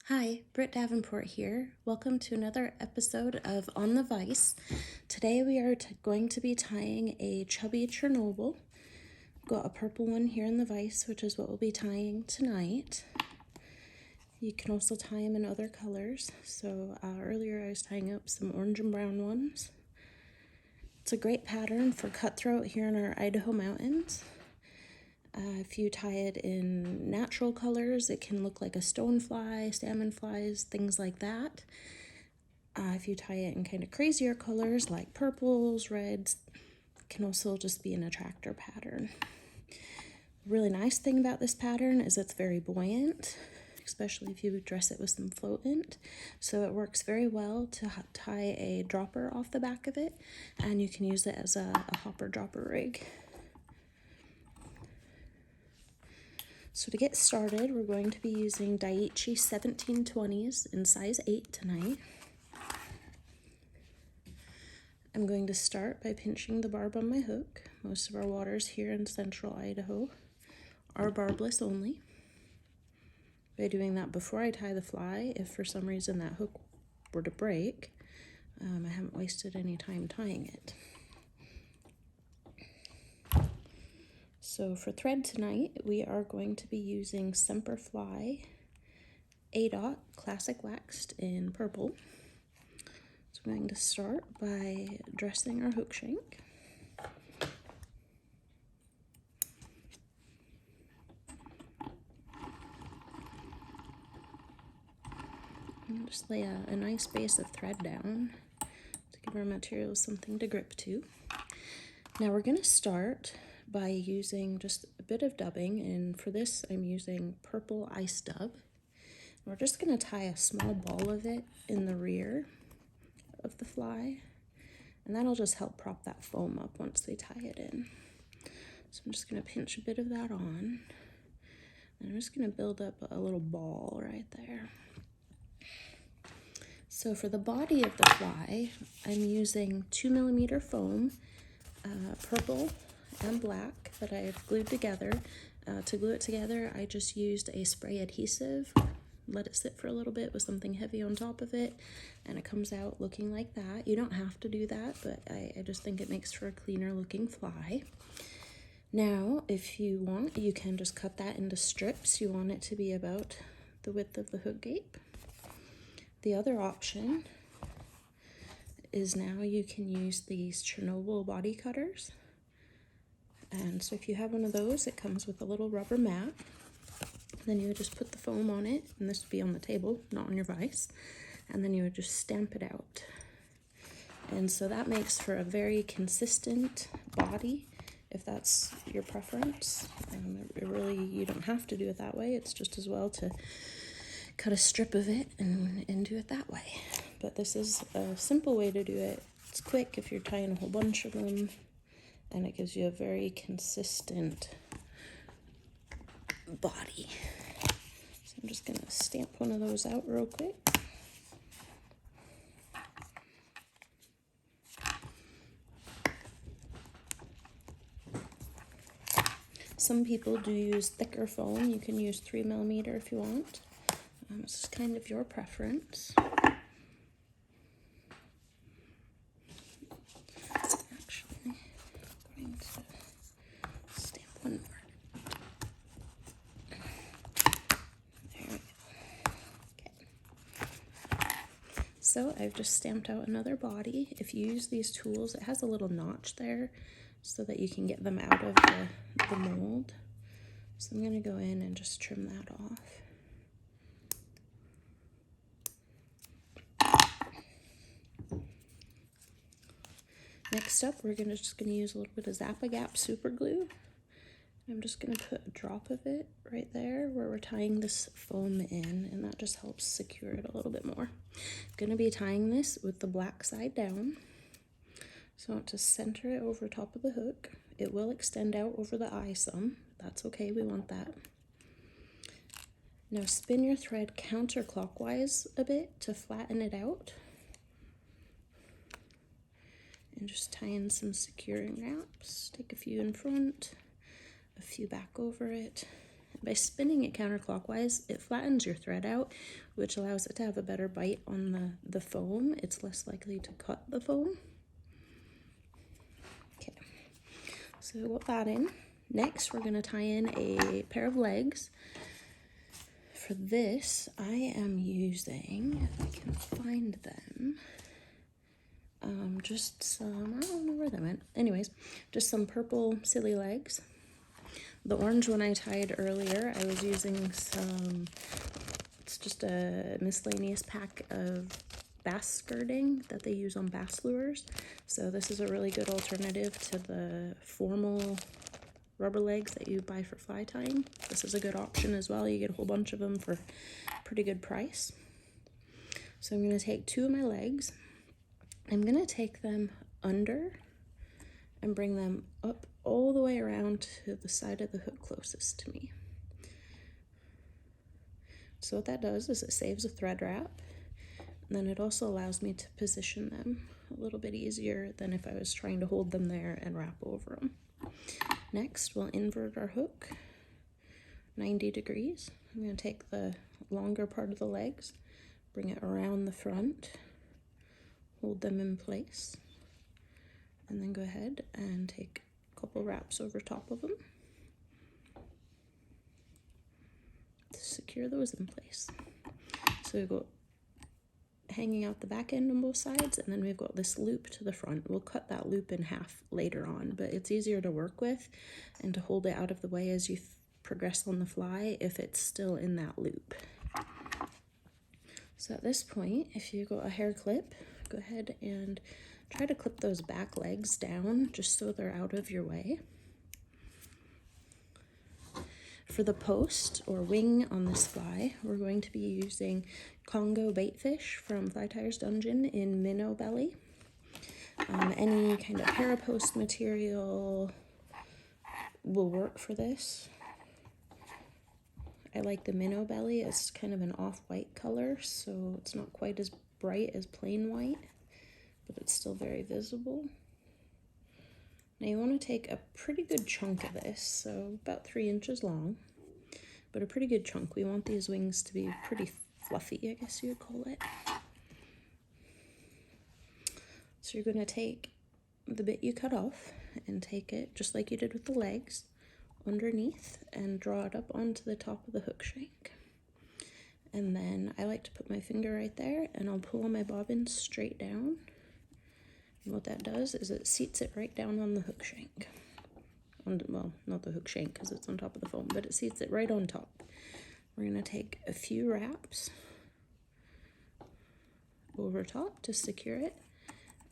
Hi, Britt Davenport here. Welcome to another episode of On the Vice. Today we are going to be tying a Chubby Chernobyl. Got a purple one here in the vise, which is what we'll be tying tonight. You can also tie them in other colors. So earlier I was tying up some orange and brown ones. It's a great pattern for cutthroat here in our Idaho mountains. If you tie it in natural colors, it can look like a stonefly, salmon flies, things like that. If you tie it in kind of crazier colors like purples, reds, it can also just be an attractor pattern. The really nice thing about this pattern is it's very buoyant, especially if you dress it with some floatant. So it works very well to tie a dropper off the back of it, and you can use it as a hopper dropper rig. So to get started, we're going to be using Daiichi 1720s in size 8 tonight. I'm going to start by pinching the barb on my hook. Most of our waters here in central Idaho are barbless only. By doing that before I tie the fly, if for some reason that hook were to break, I haven't wasted any time tying it. So for thread tonight, we are going to be using Semperfli A-Dot Classic Waxed in purple. So I'm going to start by dressing our hook shank. And just lay a nice base of thread down to give our materials something to grip to. Now we're going to start by using just a bit of dubbing, and for this I'm using purple ice dub. We're just going to tie a small ball of it in the rear of the fly, and that'll just help prop that foam up once they tie it in. So I'm just going to pinch a bit of that on, and I'm just going to build up a little ball right there. So for the body of the fly, I'm using 2mm foam, purple and black that I've glued together. To glue it together, I just used a spray adhesive, let it sit for a little bit with something heavy on top of it, and it comes out looking like that. You don't have to do that, but I just think it makes for a cleaner looking fly. Now, if you want, you can just cut that into strips. You want it to be about the width of the hook gape. The other option is now you can use these Chernobyl body cutters. And so if you have one of those, it comes with a little rubber mat. Then you would just put the foam on it, and this would be on the table, not on your vise. And then you would just stamp it out. And so that makes for a very consistent body, if that's your preference. You don't have to do it that way. It's just as well to cut a strip of it and do it that way. But this is a simple way to do it. It's quick if you're tying a whole bunch of them, and it gives you a very consistent body. So I'm just going to stamp one of those out real quick. Some people do use thicker foam. You can use 3mm if you want. It's just kind of your preference. Actually, I'm going to stamp one more. There we go. Okay. So I've just stamped out another body. If you use these tools, it has a little notch there so that you can get them out of the mold. So I'm going to go in and just trim that off. Next up, we're just going to use a little bit of Zap-A-Gap super glue. I'm just going to put a drop of it right there where we're tying this foam in, and that just helps secure it a little bit more. I'm going to be tying this with the black side down. So I want to center it over top of the hook. It will extend out over the eye some. That's okay, we want that. Now spin your thread counterclockwise a bit to flatten it out. And just tie in some securing wraps. Take a few in front, a few back over it, By spinning it counterclockwise, it flattens your thread out, which allows it to have a better bite on the foam. It's less likely to cut the foam. Okay, so we got that in. Next, we're going to tie in a pair of legs. For this, I am using, if I can find them, just some, I don't know where they went. Anyways, just some purple silly legs. The orange one I tied earlier, I was using some, it's just a miscellaneous pack of bass skirting that they use on bass lures. So this is a really good alternative to the formal rubber legs that you buy for fly tying. This is a good option as well. You get a whole bunch of them for a pretty good price. So I'm going to take 2 of my legs. I'm going to take them under and bring them up all the way around to the side of the hook closest to me. So what that does is it saves a thread wrap, and then it also allows me to position them a little bit easier than if I was trying to hold them there and wrap over them. Next, we'll invert our hook 90 degrees. I'm going to take the longer part of the legs, bring it around the front, hold them in place, and then go ahead and take a couple wraps over top of them to secure those in place. So we go hanging out the back end on both sides, and then we've got this loop to the front. We'll cut that loop in half later on, but it's easier to work with and to hold it out of the way as you progress on the fly if it's still in that loop. So at this point, if you've got a hair clip, go ahead and try to clip those back legs down just so they're out of your way. For the post or wing on this fly, we're going to be using Congo baitfish from Fly Tyer's Dungeon in minnow belly. Any kind of parapost material will work for this. I like the minnow belly. It's kind of an off-white color, so it's not quite as bright as plain white, but it's still very visible. Now you want to take a pretty good chunk of this, so about 3 inches long, but a pretty good chunk. We want these wings to be pretty fluffy, I guess you would call it. So you're going to take the bit you cut off and take it, just like you did with the legs, underneath and draw it up onto the top of the hook shank. And then I like to put my finger right there and I'll pull on my bobbin straight down. And what that does is it seats it right down on the hook shank. Well, not the hook shank because it's on top of the foam, but it seats it right on top. We're going to take a few wraps over top to secure it,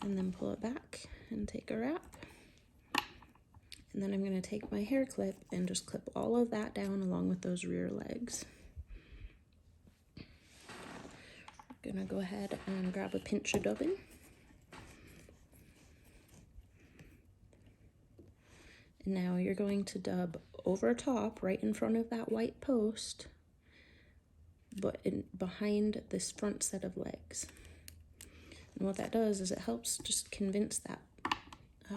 and then pull it back and take a wrap. And then I'm going to take my hair clip and just clip all of that down along with those rear legs. I'm going to go ahead and grab a pinch of dubbing. And now you're going to dub over top, right in front of that white post, but behind this front set of legs. And what that does is it helps just convince that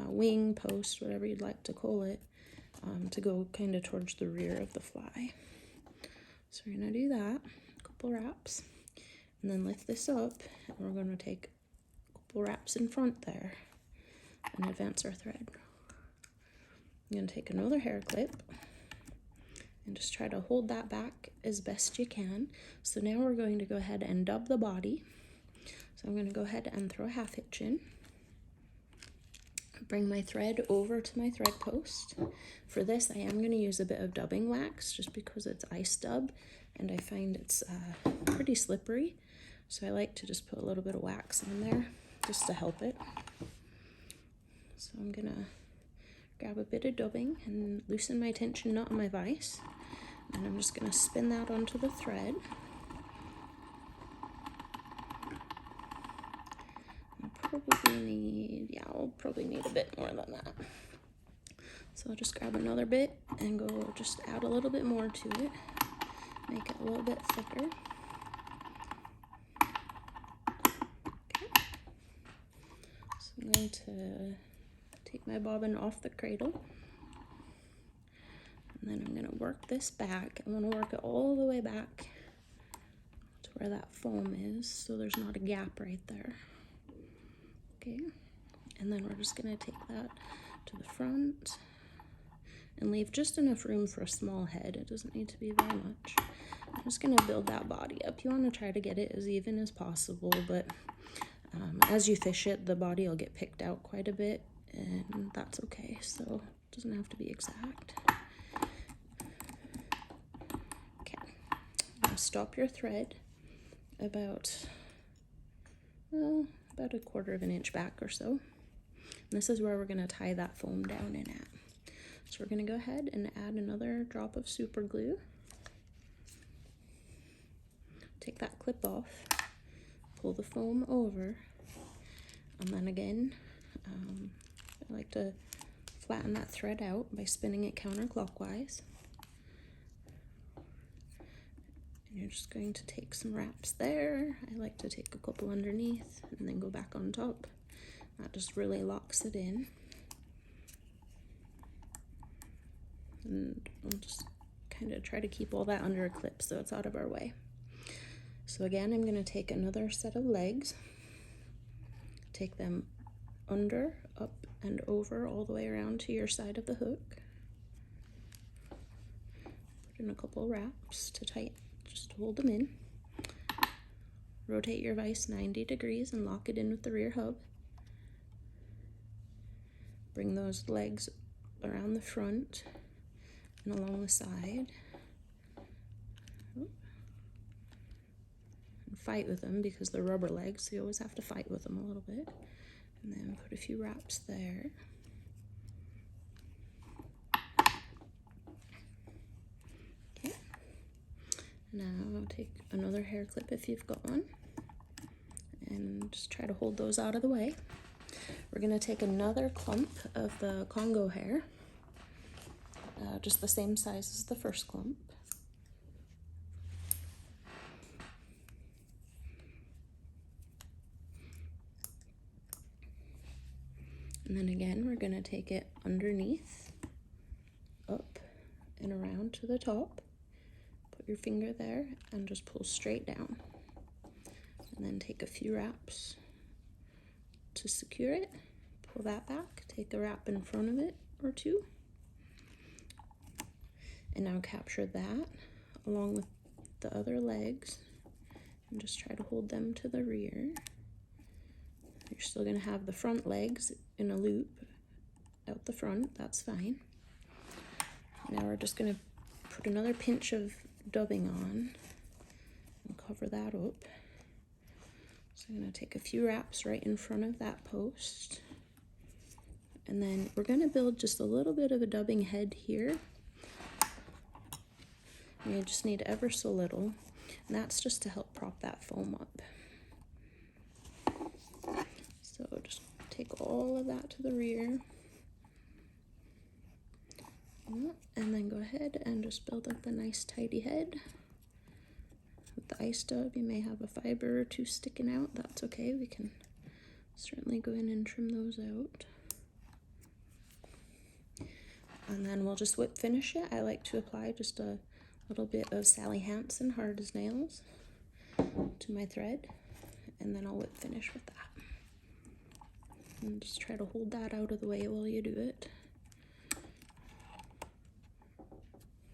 wing, post, whatever you'd like to call it, to go kind of towards the rear of the fly. So we're going to do that, a couple wraps, and then lift this up, and we're going to take a couple wraps in front there and advance our thread. I'm going to take another hair clip and just try to hold that back as best you can. So now we're going to go ahead and dub the body. So I'm going to go ahead and throw a half hitch in. Bring my thread over to my thread post. For this, I am going to use a bit of dubbing wax just because it's ice dub and I find it's pretty slippery. So I like to just put a little bit of wax on there just to help it. So I'm going to grab a bit of dubbing and loosen my tension knot on my vise. And I'm just going to spin that onto the thread. I'll probably need a bit more than that. So I'll just grab another bit and go just add a little bit more to it. Make it a little bit thicker. Okay. So I'm going to take my bobbin off the cradle. And then I'm gonna work this back. I wanna work it all the way back to where that foam is, so there's not a gap right there. Okay, and then we're just gonna take that to the front and leave just enough room for a small head. It doesn't need to be very much. I'm just gonna build that body up. You wanna try to get it as even as possible, but as you fish it, the body will get picked out quite a bit, and that's okay, so it doesn't have to be exact. Okay, now stop your thread about a 1/4 of an inch back or so. And this is where we're gonna tie that foam down in at. So we're gonna go ahead and add another drop of super glue. Take that clip off, pull the foam over, and then again, I like to flatten that thread out by spinning it counterclockwise. And you're just going to take some wraps there. I like to take a couple underneath and then go back on top. That just really locks it in. And I'll just kind of try to keep all that under a clip so it's out of our way. So again, I'm going to take another set of legs, take them under, up, and over all the way around to your side of the hook. Put in a couple wraps to just hold them in. Rotate your vise 90 degrees and lock it in with the rear hub. Bring those legs around the front and along the side. And fight with them because they're rubber legs, so you always have to fight with them a little bit. And then put a few wraps there. Okay. Now take another hair clip if you've got one, and just try to hold those out of the way. We're going to take another clump of the Congo hair, just the same size as the first clump. And then again, we're going to take it underneath, up, and around to the top. Put your finger there and just pull straight down. And then take a few wraps to secure it. Pull that back, take a wrap in front of it or two. And now capture that along with the other legs and just try to hold them to the rear. You're still going to have the front legs in a loop out the front, that's fine. Now we're just going to put another pinch of dubbing on and cover that up. So I'm going to take a few wraps right in front of that post. And then we're going to build just a little bit of a dubbing head here. And you just need ever so little. And that's just to help prop that foam up. So just take all of that to the rear. And then go ahead and just build up a nice tidy head. With the ice dub, you may have a fiber or two sticking out. That's okay. We can certainly go in and trim those out. And then we'll just whip finish it. I like to apply just a little bit of Sally Hansen hard as nails to my thread. And then I'll whip finish with that. And just try to hold that out of the way while you do it.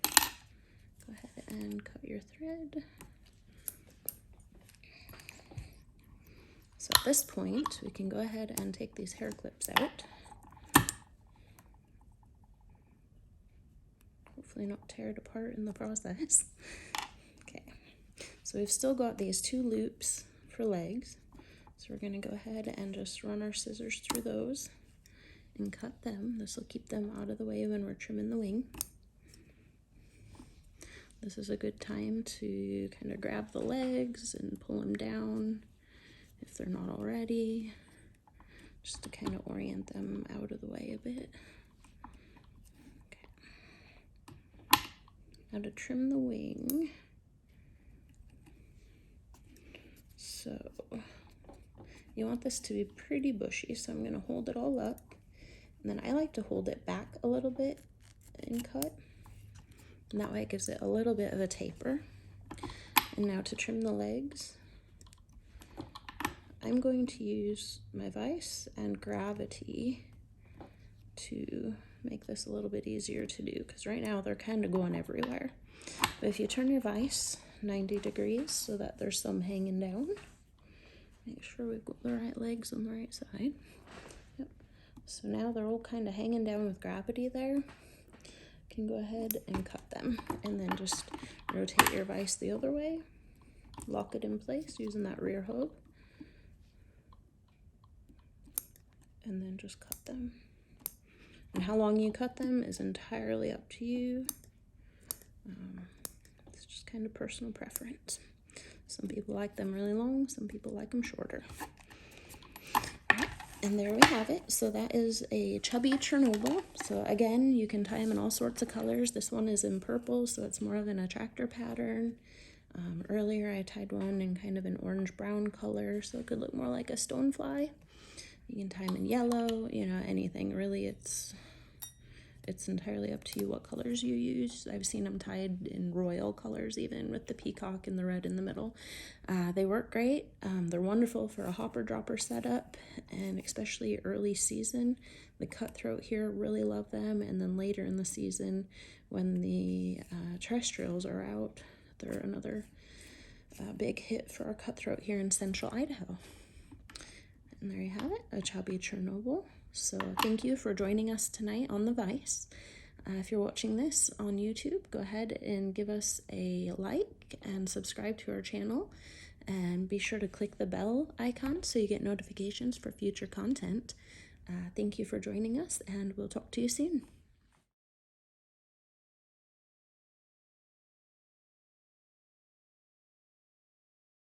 Go ahead and cut your thread. So at this point, we can go ahead and take these hair clips out. Hopefully not tear it apart in the process. Okay, so we've still got these two loops for legs. So we're going to go ahead and just run our scissors through those and cut them. This will keep them out of the way when we're trimming the wing. This is a good time to kind of grab the legs and pull them down if they're not already, just to kind of orient them out of the way a bit. Okay. Now to trim the wing. So you want this to be pretty bushy, so I'm going to hold it all up. And then I like to hold it back a little bit and cut. and that way it gives it a little bit of a taper. And now to trim the legs, I'm going to use my vise and gravity to make this a little bit easier to do, because right now they're kind of going everywhere. But if you turn your vise 90 degrees so that there's some hanging down, make sure we've got the right legs on the right side. Yep. So now they're all kind of hanging down with gravity there. You can go ahead and cut them, and then just rotate your vise the other way, lock it in place using that rear hook, and then just cut them. And how long you cut them is entirely up to you. It's just kind of personal preference. Some people like them really long, some people like them shorter. And there we have it. So that is a Chubby Chernobyl. So again, you can tie them in all sorts of colors. This one is in purple, so it's more of an attractor pattern. Earlier I tied one in kind of an orange-brown color, so it could look more like a stonefly. You can tie them in yellow, you know, anything. Really, it's entirely up to you what colors you use. I've seen them tied in royal colors, even with the peacock and the red in the middle. They work great. They're wonderful for a hopper-dropper setup, and especially early season. The cutthroat here really love them, and then later in the season when the terrestrials are out, they're another big hit for our cutthroat here in central Idaho. And there you have it, a Chubby Chernobyl. So thank you for joining us tonight on the vise. If you're watching this on YouTube, go ahead and give us a like and subscribe to our channel. And be sure to click the bell icon so you get notifications for future content. Thank you for joining us, and we'll talk to you soon.